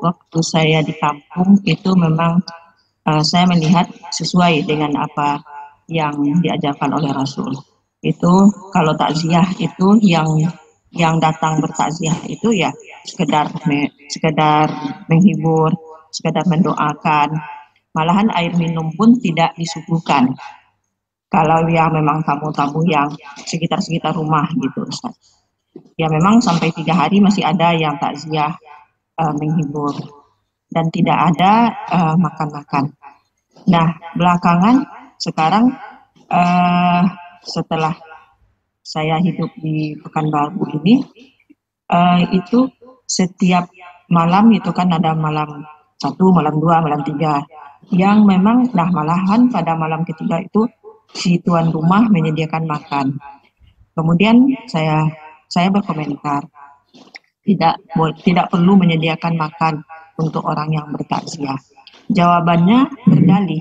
waktu saya di kampung itu memang saya melihat sesuai dengan apa yang diajarkan oleh Rasul. Itu kalau takziah itu yang datang bertakziah itu ya sekedar menghibur, sekedar mendoakan. Malahan air minum pun tidak disuguhkan. Kalau yang memang tamu-tamu yang sekitar-sekitar rumah gitu, Ustaz. Ya memang sampai 3 hari masih ada yang takziah menghibur dan tidak ada makan-makan. Nah, belakangan sekarang setelah saya hidup di Pekanbaru ini, itu setiap malam itu kan ada malam 1, malam 2, malam 3. Yang memang, nah malahan pada malam ketiga itu si tuan rumah menyediakan makan. Kemudian saya berkomentar, tidak perlu menyediakan makan untuk orang yang bertakziah. Jawabannya berdalih,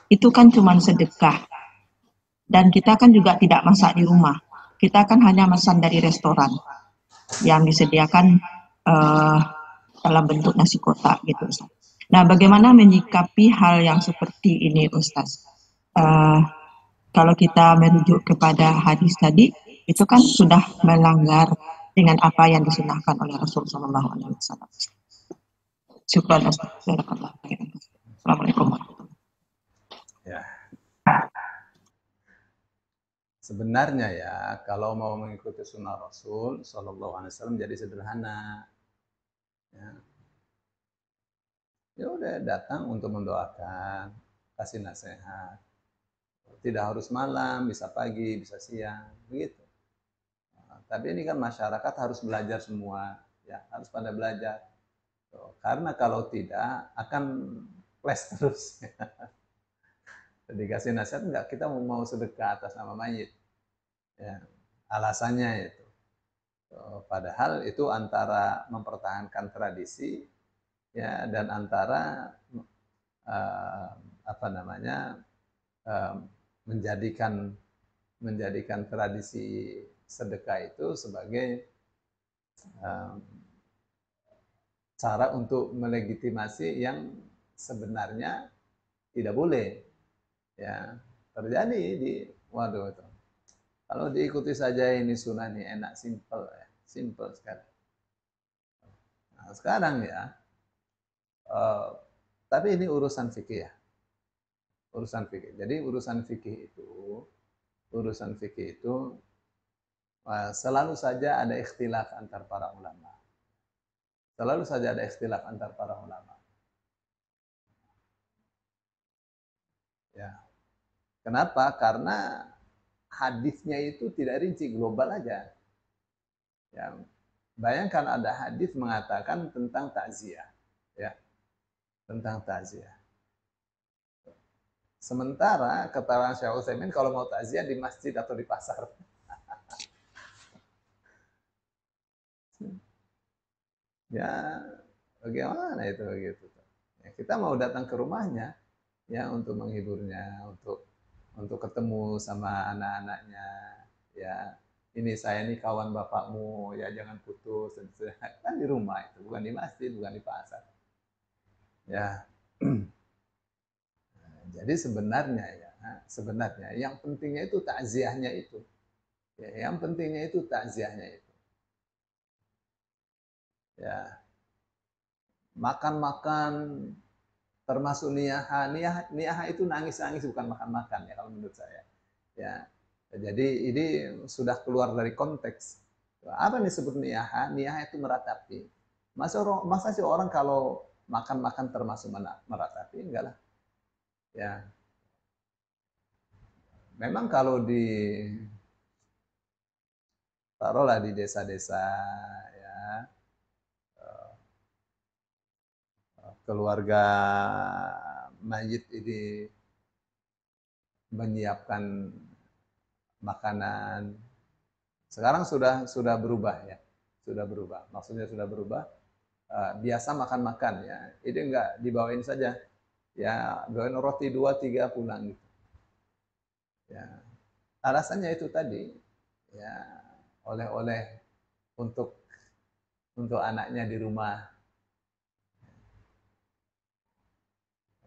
itu kan cuma sedekah. Dan kita kan juga tidak masak di rumah. Kita kan hanya pesan dari restoran yang disediakan dalam bentuk nasi kotak gitu, Ustaz. Nah, bagaimana menyikapi hal yang seperti ini, Ustaz? Kalau kita merujuk kepada hadis tadi, itu kan sudah melanggar dengan apa yang disunahkan oleh Rasulullah SAW. Syukran, Ustaz. Assalamualaikum warahmatullahi wabarakatuh. Ya. Sebenarnya ya, kalau mau mengikuti sunnah Rasul Shallallahu Alaihi Wasallam jadi sederhana. Ya udah datang untuk mendoakan, kasih nasihat. Tidak harus malam, bisa pagi, bisa siang, begitu. Nah, tapi ini kan masyarakat harus belajar semua, ya harus pada belajar. Karena kalau tidak akan flash terus. Jadi kasih nasihat enggak, kita mau sedekah atas nama mayit. Ya, alasannya itu. Padahal itu antara mempertahankan tradisi ya dan antara apa namanya menjadikan tradisi sedekah itu sebagai cara untuk melegitimasi yang sebenarnya tidak boleh ya terjadi di waduh itu. Kalau diikuti saja ini sunnah ini enak, simple ya, simple sekali. Nah, sekarang ya, tapi ini urusan fikih ya, urusan fikih. Jadi urusan fikih itu selalu saja ada ikhtilaf antar para ulama. Selalu saja ada ikhtilaf antar para ulama. Ya. Kenapa? Karena hadisnya itu tidak rinci, global aja. Ya. Bayangkan ada hadis mengatakan tentang takziah, ya, tentang takziah. Sementara keterangan Syekh Utsaimin kalau mau takziah di masjid atau di pasar. Ya, bagaimana itu begitu? Ya, kita mau datang ke rumahnya, ya untuk menghiburnya, untuk ketemu sama anak-anaknya, ya. Ini saya nih kawan bapakmu, ya jangan putus. Kan di rumah itu, bukan di masjid, bukan di pasar. Ya. Jadi sebenarnya yang pentingnya itu takziahnya itu. Ya, yang pentingnya itu takziahnya itu. Ya. Makan-makan termasuk niyaha itu nangis-nangis bukan makan-makan ya kalau menurut saya. Ya. Jadi ini sudah keluar dari konteks. Apa yang disebut niyaha? Niyaha itu meratapi. Masa sih orang kalau makan-makan termasuk meratapi? Enggak lah. Ya. Memang kalau taruhlah di desa-desa ya keluarga mayit ini menyiapkan makanan. Sekarang sudah berubah ya, sudah berubah. Maksudnya sudah berubah. Biasa makan-makan ya, ini enggak dibawain saja. Ya, bawain roti 2, 3 pulang gitu. Ya, alasannya itu tadi, ya oleh-oleh untuk anaknya di rumah.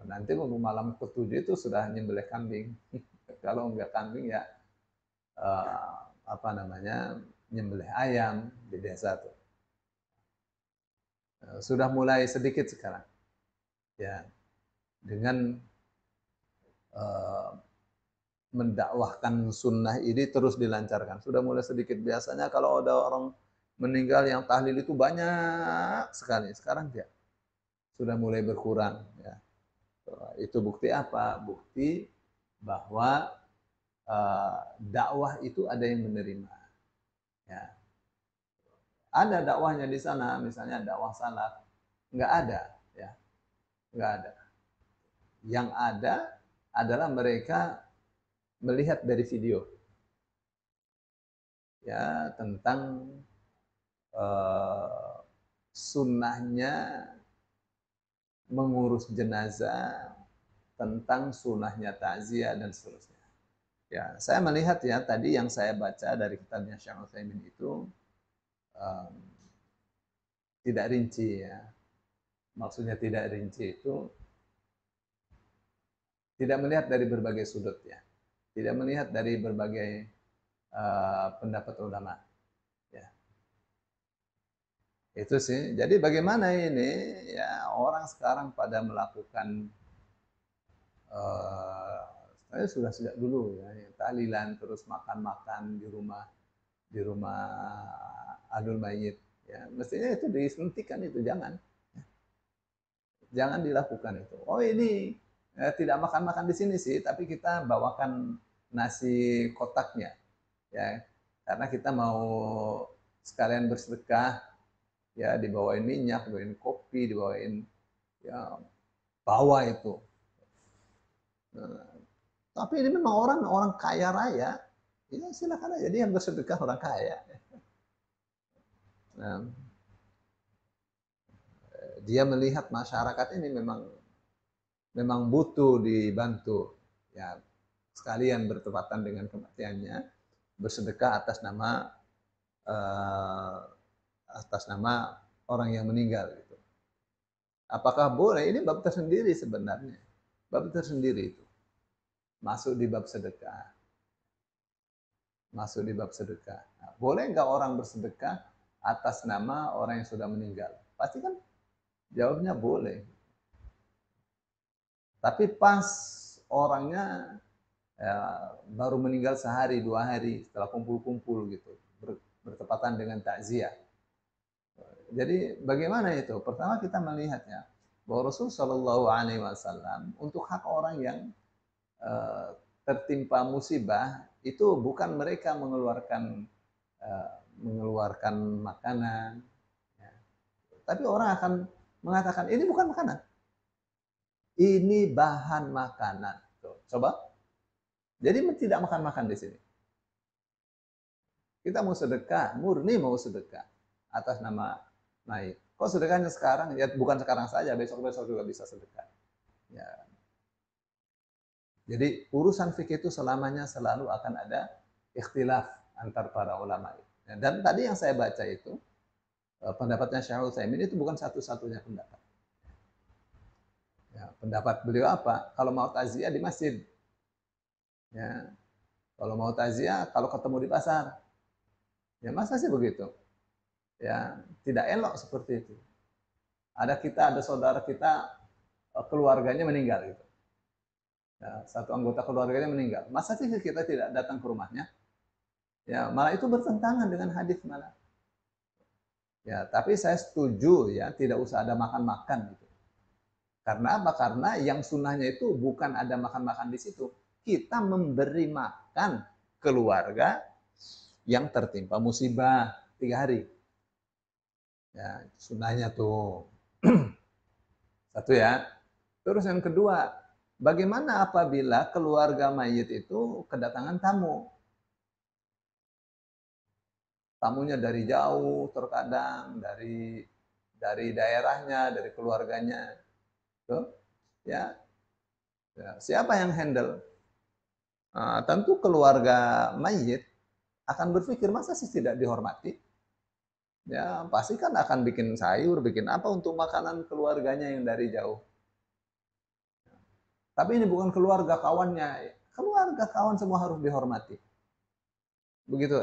Nanti malam ke-7 itu sudah nyembelih kambing. Kalau enggak kambing ya apa namanya, nyembelih ayam di desa tuh. Sudah mulai sedikit sekarang. Ya, dengan eh, mendakwahkan sunnah ini terus dilancarkan. Sudah mulai sedikit. Biasanya kalau ada orang meninggal yang tahlil itu banyak sekali. Sekarang dia sudah mulai berkurang. Ya. Itu bukti apa? Bukti bahwa dakwah itu ada yang menerima. Ya. Ada dakwahnya di sana, misalnya dakwah salaf, nggak ada, ya, nggak ada. Yang ada adalah mereka melihat dari video, ya, tentang sunnahnya mengurus jenazah, tentang sunnahnya takziah dan seterusnya. Ya, saya melihat ya tadi yang saya baca dari kitabnya Syekh Utsaimin itu um, tidak rinci ya. Maksudnya tidak rinci itu tidak melihat dari berbagai sudut ya. Tidak melihat dari berbagai pendapat ulama. Ya. Itu sih. Jadi bagaimana ini ya orang sekarang pada melakukan saya sudah sejak dulu ya tahlilan terus makan-makan di rumah adul mayit ya mestinya itu dihentikan itu jangan dilakukan itu. Oh ini tidak makan-makan di sini sih, tapi kita bawakan nasi kotaknya ya karena kita mau sekalian bersedekah ya dibawain minyak, dibawain kopi, dibawain ya bawa itu. Nah, tapi ini memang orang kaya raya, ya silakan aja dia bersedekah orang kaya. Nah, dia melihat masyarakat ini memang butuh dibantu, ya sekalian bertepatan dengan kematiannya bersedekah eh, atas nama orang yang meninggal. Gitu. Apakah boleh? Ini bab tersendiri sebenarnya, bab tersendiri itu masuk di bab sedekah. Masuk di bab sedekah. Nah, boleh nggak orang bersedekah atas nama orang yang sudah meninggal? Pasti kan jawabnya boleh. Tapi pas orangnya ya, baru meninggal sehari, 2 hari setelah kumpul-kumpul gitu, bertepatan dengan takziah. Jadi bagaimana itu? Pertama kita melihatnya bahwa Rasul Shallallahu Alaihi Wasallam untuk hak orang yang uh, tertimpa musibah itu bukan mereka mengeluarkan makanan, ya. Tapi orang akan mengatakan ini bukan makanan, ini bahan makanan. Tuh, coba, jadi tidak makan-makan di sini. Kita mau sedekah, murni mau sedekah atas nama mayit. Kok sedekahnya sekarang? Ya bukan sekarang saja, besok-besok juga bisa sedekah. Ya. Jadi urusan fikih itu selamanya selalu akan ada ikhtilaf antar para ulama. Dan tadi yang saya baca itu pendapatnya Syekh Utsaimin itu bukan satu-satunya pendapat. Ya, pendapat beliau apa? Kalau mau takziah di masjid. Ya. Kalau mau takziah, kalau ketemu di pasar. Ya masa sih begitu? Ya, tidak elok seperti itu. Ada saudara kita keluarganya meninggal gitu. Ya, satu anggota keluarganya meninggal. Masa sih kita tidak datang ke rumahnya? Ya, malah itu bertentangan dengan hadis malah. Ya, tapi saya setuju ya, tidak usah ada makan-makan gitu. Karena apa? Karena yang sunnahnya itu bukan ada makan-makan di situ. Kita memberi makan keluarga yang tertimpa musibah 3 hari. Ya, sunnahnya tuh. Satu ya. Terus yang kedua, bagaimana apabila keluarga mayit itu kedatangan tamu? Tamunya dari jauh terkadang, dari daerahnya, dari keluarganya. Tuh, ya. Ya, siapa yang handle? Nah, tentu keluarga mayit akan berpikir masa sih tidak dihormati? Ya, pasti kan akan bikin sayur, bikin apa untuk makanan keluarganya yang dari jauh. Tapi ini bukan keluarga kawannya. Keluarga kawan semua harus dihormati. Begitu.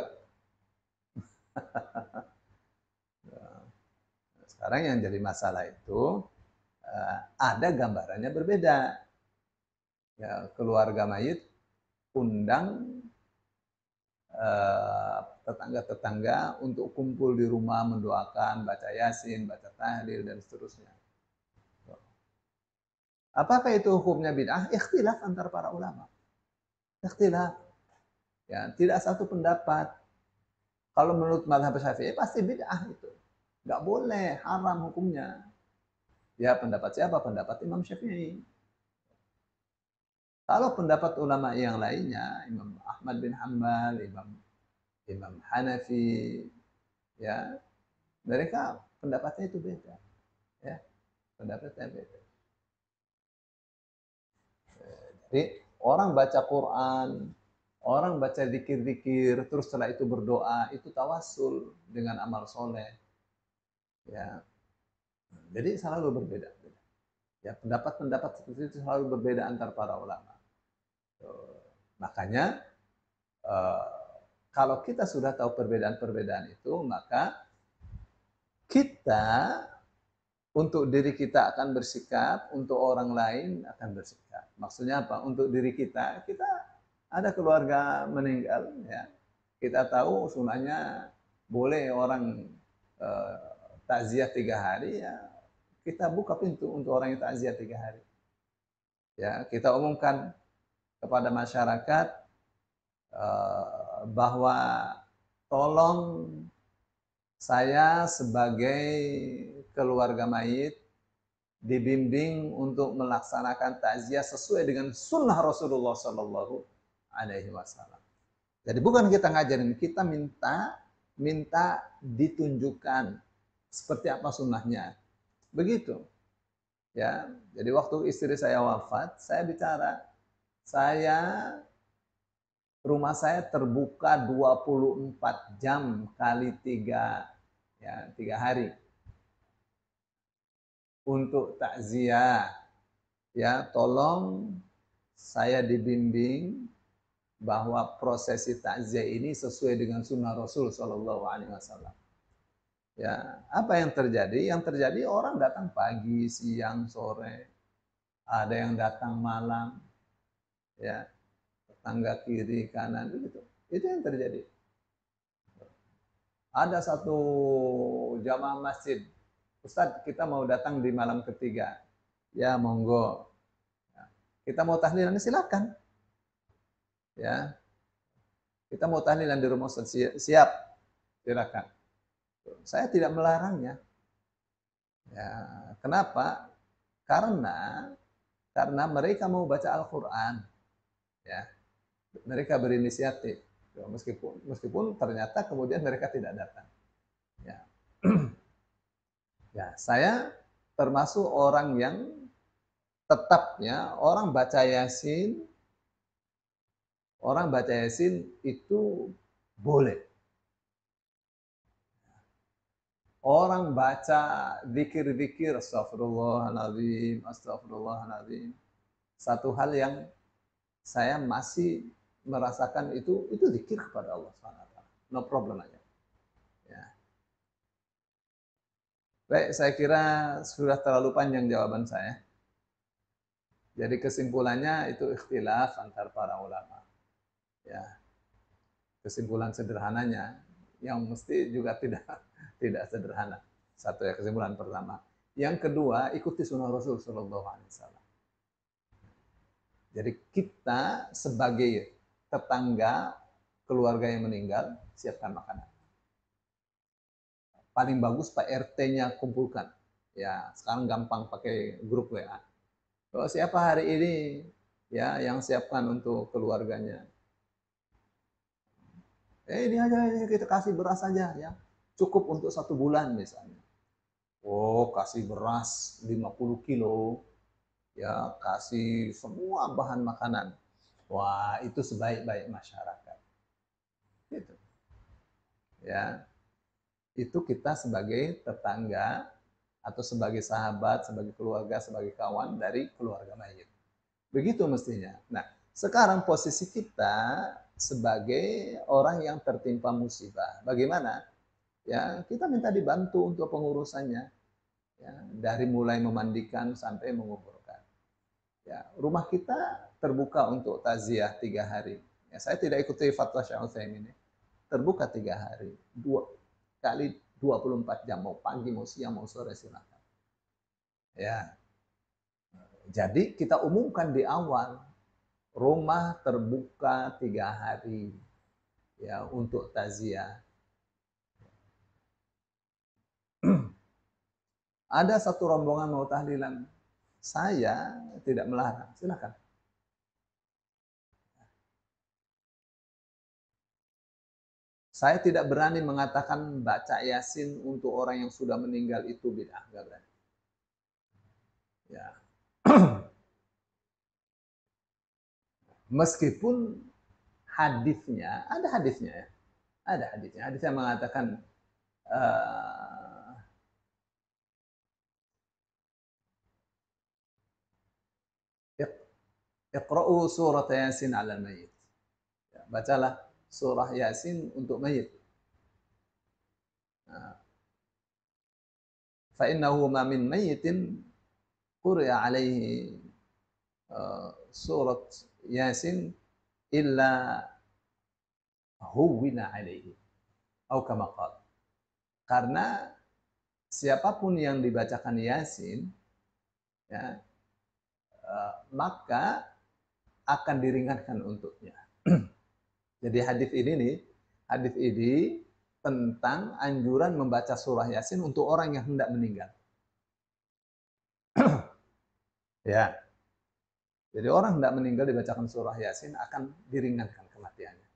Sekarang yang jadi masalah itu ada gambarannya berbeda. Ya, keluarga mayit undang tetangga-tetangga untuk kumpul di rumah mendoakan, baca yasin, baca tahlil dan seterusnya. Apakah itu hukumnya bid'ah? Ikhtilaf antar para ulama. Ikhtilaf. Ya, tidak satu pendapat. Kalau menurut mazhab Syafi'i pasti bid'ah itu. Nggak boleh, haram hukumnya. Ya, pendapat siapa? Pendapat Imam Syafi'i. Kalau pendapat ulama yang lainnya, Imam Ahmad bin Hanbal, Imam Hanafi, ya, mereka pendapatnya itu beda. Ya, pendapatnya beda. Jadi orang baca Quran, orang baca zikir-zikir, terus setelah itu berdoa, itu tawasul dengan amal soleh. Ya, jadi selalu berbeda. Ya, pendapat-pendapat seperti itu selalu berbeda antar para ulama. Makanya kalau kita sudah tahu perbedaan-perbedaan itu, maka kita untuk diri kita akan bersikap, untuk orang lain akan bersikap. Maksudnya apa? Untuk diri kita, kita ada keluarga meninggal, ya, kita tahu sunahnya boleh orang takziah 3 hari, ya kita buka pintu untuk orang yang takziah 3 hari. Ya, kita umumkan kepada masyarakat bahwa tolong saya sebagai keluarga mayit dibimbing untuk melaksanakan takziah sesuai dengan sunnah Rasulullah Sallallahu Alaihi Wasallam. Jadi bukan kita ngajarin, kita minta ditunjukkan seperti apa sunnahnya. Begitu. Ya, jadi waktu istri saya wafat, saya bicara, rumah saya terbuka 24 jam kali 3 hari untuk takziah. Ya, tolong saya dibimbing bahwa prosesi takziah ini sesuai dengan sunnah Rasul Shallallahu Alaihi Wasallam. Ya, apa yang terjadi? Yang terjadi orang datang pagi, siang, sore, ada yang datang malam, ya, tetangga kiri, kanan, begitu. Itu yang terjadi. Ada satu jamaah masjid, Ustadz, kita mau datang di malam ketiga. Ya, monggo. Kita mau tahlilan, silakan. Ya, kita mau tahlilan di rumah Ustadz, siap, silakan. Saya tidak melarangnya. Ya, kenapa? Karena mereka mau baca Al-Quran. Ya, mereka berinisiatif. Meskipun ternyata kemudian mereka tidak datang. Ya. Ya, saya termasuk orang yang tetapnya orang baca Yasin itu boleh. Orang baca zikir-zikir astagfirullahaladzim, astagfirullahaladzim. Satu hal yang saya masih merasakan itu zikir kepada Allah SWT. No problem aja. Ya. Baik, saya kira sudah terlalu panjang jawaban saya. Jadi kesimpulannya itu ikhtilaf antar para ulama. Ya. Kesimpulan sederhananya yang mesti juga tidak sederhana. Satu ya, kesimpulan pertama. Yang kedua, ikuti sunnah Rasul Sallallahu Alaihi Wasallam. Jadi kita sebagai tetangga keluarga yang meninggal, siapkan makanan. Paling bagus Pak RT-nya kumpulkan. Ya, sekarang gampang pakai grup WA. Kalau siapa hari ini ya yang siapkan untuk keluarganya. Ini aja kita kasih beras aja ya. Cukup untuk 1 bulan misalnya. Oh, kasih beras 50 kilo. Ya, kasih semua bahan makanan. Wah, itu sebaik-baik masyarakat. Gitu. Ya. Itu kita sebagai tetangga atau sebagai sahabat, sebagai keluarga, sebagai kawan dari keluarga mayit. Begitu mestinya. Nah, sekarang posisi kita sebagai orang yang tertimpa musibah, bagaimana? Ya, kita minta dibantu untuk pengurusannya, ya, dari mulai memandikan sampai menguburkan. Ya, rumah kita terbuka untuk taziah 3 hari. Ya, saya tidak ikuti fatwa Syekh Utsaimin ini. Terbuka 3 hari, 2 kali 24 jam, mau pagi, mau siang, mau sore silakan. Ya, jadi kita umumkan di awal, rumah terbuka 3 hari, ya, untuk taziah. Ada satu rombongan mau tahlilan, saya tidak melarang, silakan. Saya tidak berani mengatakan baca Yasin untuk orang yang sudah meninggal itu bid'ah, enggak berani. Ya. Meskipun hadisnya, ada hadisnya ya. Ada hadisnya. Hadisnya mengatakan Iqra'u surat Yasin 'alal mayyit. Ya, bacalah surah Yasin untuk mayit. Nah, fa innahu ma min mayyitin quri'a alaihi surat Yasin illa huwina alaihi atau kama qala. Karena siapapun yang dibacakan Yasin, ya, maka akan diringankan untuknya. Jadi hadis ini tentang anjuran membaca surah Yasin untuk orang yang hendak meninggal. Ya. Jadi orang hendak meninggal dibacakan surah Yasin akan diringankan kematiannya.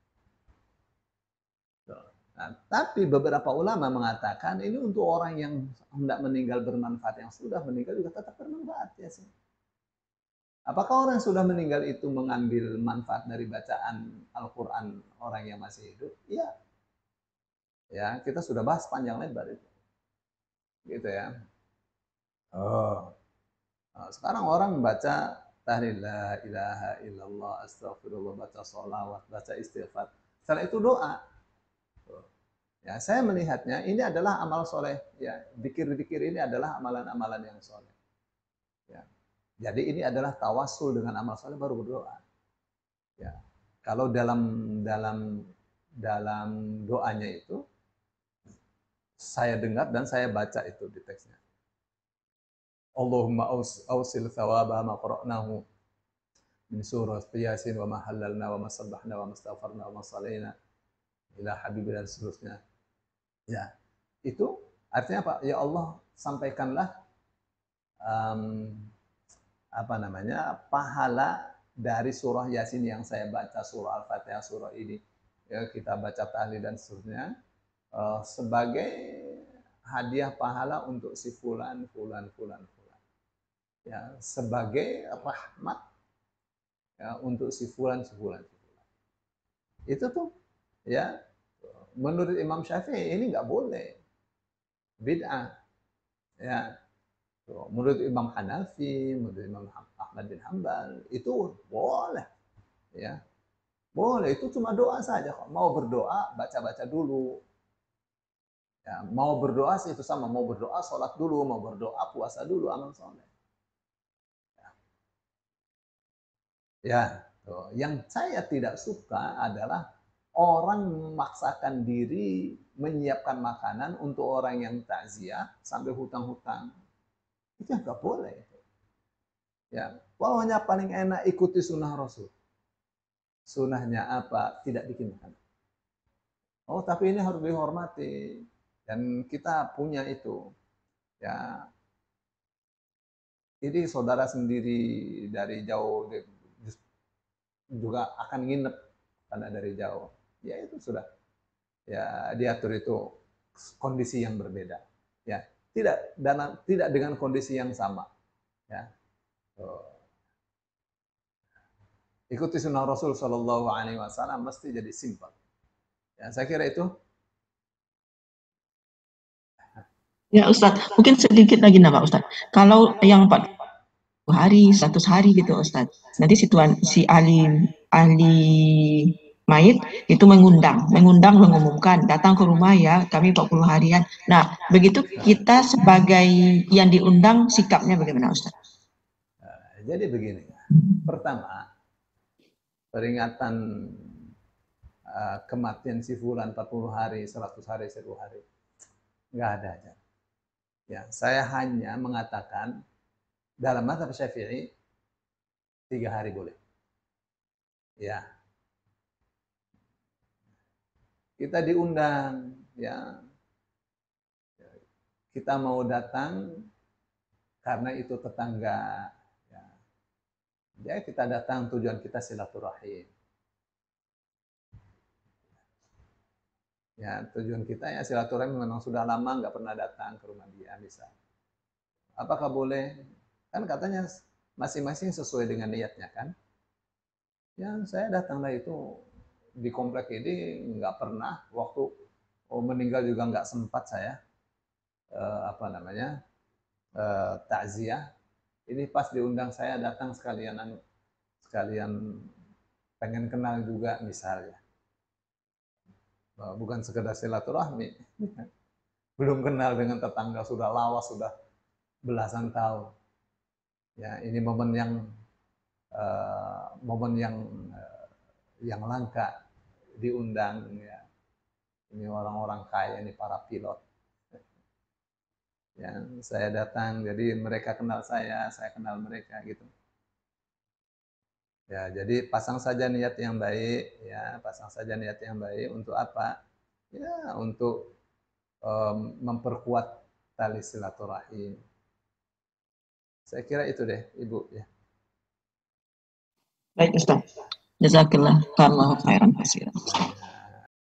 Nah, tapi beberapa ulama mengatakan ini untuk orang yang hendak meninggal bermanfaat, yang sudah meninggal juga tetap bermanfaat Yasin. Apakah orang yang sudah meninggal itu mengambil manfaat dari bacaan Al-Quran orang yang masih hidup? Iya. Ya, kita sudah bahas panjang lebar itu. Gitu ya. Oh. Nah, sekarang orang baca tahlil la ilaha illallah, astagfirullah, baca sholawat, baca istighfar. Setelah itu doa. Ya, saya melihatnya ini adalah amal soleh. Ya, zikir-zikir ini adalah amalan-amalan yang soleh. Ya. Jadi ini adalah tawasul dengan amal soleh baru berdoa. Ya. Kalau dalam doanya itu saya dengar dan saya baca itu di teksnya. Allahumma ausil thawaba ma qara'nahu min surah Yasin wa ma halalna wa ma sabbahna wa ma astaghfarna wa ma salaina ila habibina dan seterusnya. Ya, itu artinya apa? Ya Allah, sampaikanlah pahala dari surah Yasin yang saya baca, surah Al-Fatihah, surah ini, ya, kita baca tahlil dan seterusnya, sebagai hadiah pahala untuk si fulan. Ya, sebagai rahmat, ya, untuk si fulan. Itu tuh, ya, menurut Imam Syafi'i ini nggak boleh, bid'ah. Ya, menurut Imam Hanafi, menurut Imam Ahmad bin Hambal itu boleh, ya, boleh. Itu cuma doa saja kok. Mau berdoa baca dulu. Ya, mau berdoa sih itu sama, mau berdoa sholat dulu, mau berdoa puasa dulu, amal soleh. Ya, tuh. Yang saya tidak suka adalah orang memaksakan diri menyiapkan makanan untuk orang yang takziah sampai hutang-hutang. Itu nggak boleh. Ya, pokoknya paling enak ikuti sunnah Rasul. Sunnahnya apa? Tidak bikin makanan. Oh, tapi ini harus dihormati dan kita punya itu. Ya, ini saudara sendiri dari jauh juga akan nginep karena dari jauh. Ya itu sudah, ya diatur itu kondisi yang berbeda. Ya, tidak dengan kondisi yang sama. Ya. Ikuti sunnah Rasul Shallallahu Alaihi Wasallam mesti jadi simpel. Ya, saya kira itu. Ya Ustadz, mungkin sedikit lagi Pak Ustadz. Kalau yang Pak hari, 100 hari gitu Ustadz. Nanti si ahli mayit itu mengundang, mengumumkan, datang ke rumah ya, kami 40 harian. Nah, begitu kita sebagai yang diundang sikapnya bagaimana Ustadz? Jadi begini, pertama peringatan kematian si fulan 40 hari, 100 hari, 1000 hari, nggak ada aja. Ya, saya hanya mengatakan dalam mazhab Syafi'i 3 hari boleh. Ya, kita diundang, ya, kita mau datang karena itu tetangga. Ya, jadi kita datang tujuan kita silaturahim. Ya, tujuan kita ya silaturahim, memang sudah lama nggak pernah datang ke rumah dia, bisa. Apakah boleh? Kan katanya masing-masing sesuai dengan niatnya kan. Yang saya datanglah itu di komplek ini nggak pernah, waktu meninggal juga nggak sempat saya takziah. Ini pas diundang saya datang sekalian pengen kenal juga misalnya. Bukan sekedar silaturahmi. Belum kenal dengan tetangga, sudah lawas, sudah belasan tahun. Ya, ini momen yang langka diundang, ya. Ini orang-orang kaya, ini para pilot. Ya, saya datang, jadi mereka kenal saya kenal mereka gitu. Ya, jadi pasang saja niat yang baik, ya, pasang saja niat yang baik untuk apa? Ya, untuk memperkuat tali silaturahim. Saya kira itu deh, Ibu, ya. Baik Ustaz. Jazakillah khairan katsiran.